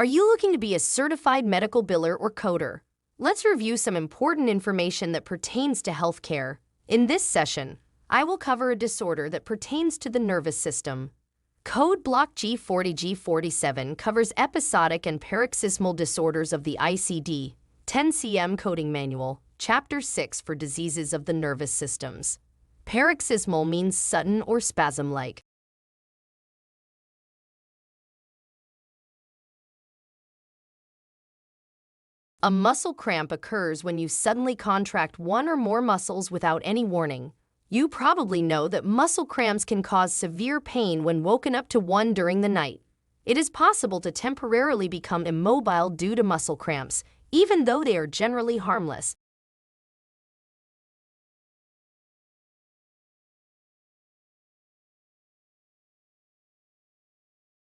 Are you looking to be a certified medical biller or coder? Let's review some important information that pertains to healthcare. In this session, I will cover a disorder that pertains to the nervous system. Code Block G40G47 covers episodic and paroxysmal disorders of the ICD-10 coding manual, Chapter 6 for diseases of the nervous systems. Paroxysmal means sudden or spasm-like. A muscle cramp occurs when you suddenly contract one or more muscles without any warning. You probably know that muscle cramps can cause severe pain when woken up to one during the night. It is possible to temporarily become immobile due to muscle cramps, even though they are generally harmless.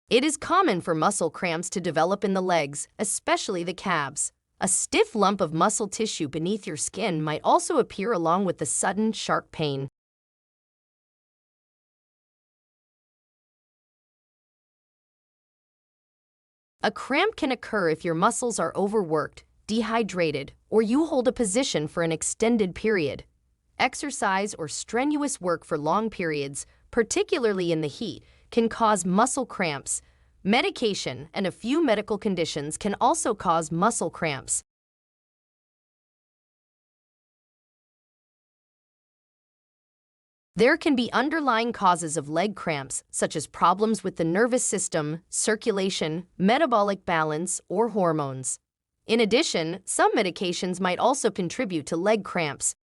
It is common for muscle cramps to develop in the legs, especially the calves. A stiff lump of muscle tissue beneath your skin might also appear along with the sudden, sharp pain. A cramp can occur if your muscles are overworked, dehydrated, or you hold a position for an extended period. Exercise or strenuous work for long periods, particularly in the heat, can cause muscle cramps. Medication and a few medical conditions can also cause muscle cramps. There can be underlying causes of leg cramps, such as problems with the nervous system, circulation, metabolic balance, or hormones. In addition, some medications might also contribute to leg cramps.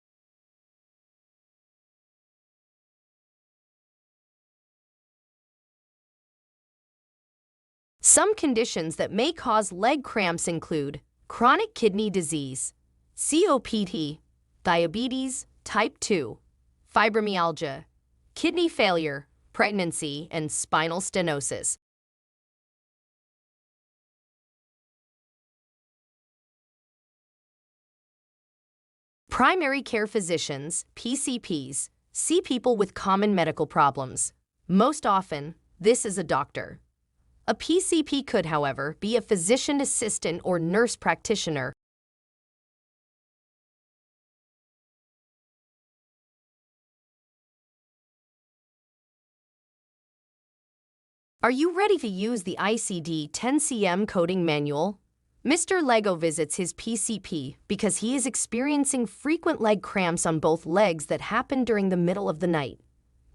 Some conditions that may cause leg cramps include chronic kidney disease, COPD, diabetes, type 2, fibromyalgia, kidney failure, pregnancy, and spinal stenosis. Primary care physicians, PCPs, see people with common medical problems. Most often, this is a doctor. A PCP could, however, be a physician assistant or nurse practitioner. Are you ready to use the ICD-10 coding manual? Mr. Lego visits his PCP because he is experiencing frequent leg cramps on both legs that happen during the middle of the night.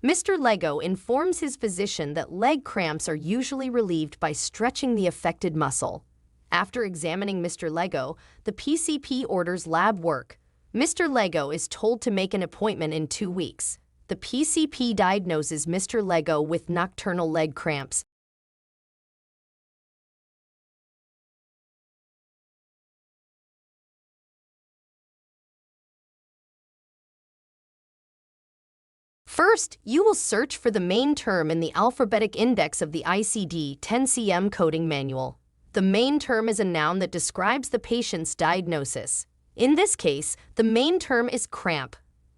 Mr. Lego informs his physician that leg cramps are usually relieved by stretching the affected muscle. After examining Mr. Lego, the PCP orders lab work. Mr. Lego is told to make an appointment in 2 weeks. The PCP diagnoses Mr. Lego with nocturnal leg cramps. First, you will search for the main term in the alphabetic index of the ICD-10 coding manual. The main term is a noun that describes the patient's diagnosis. In this case, the main term is cramp.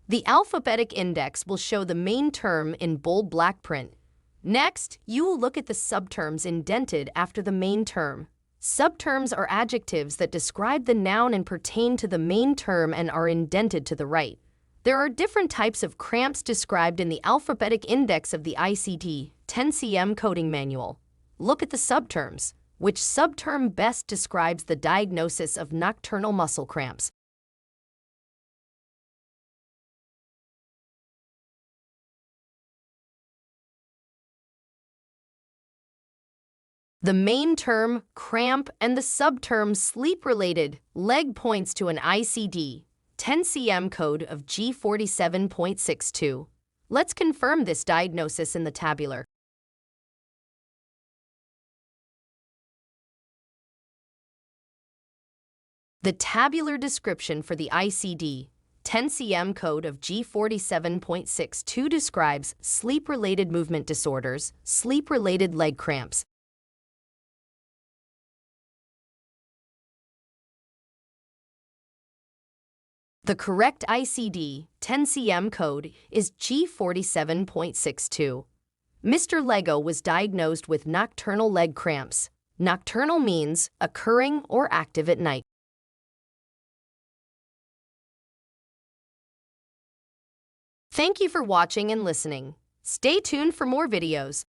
The alphabetic index will show the main term in bold black print. Next, you will look at the subterms indented after the main term. Subterms are adjectives that describe the noun and pertain to the main term and are indented to the right. There are different types of cramps described in the alphabetic index of the ICD-10 coding manual. Look at the subterms. Which subterm best describes the diagnosis of nocturnal muscle cramps? The main term, cramp, and the subterm, sleep-related, leg points to an ICD-10 code of G47.62. Let's confirm this diagnosis in the tabular. The tabular description for the ICD-10 code of G47.62 describes sleep-related movement disorders, sleep-related leg cramps. The correct ICD-10 code is G47.62. Mr. Lego was diagnosed with nocturnal leg cramps. Nocturnal means occurring or active at night. Thank you for watching and listening. Stay tuned for more videos.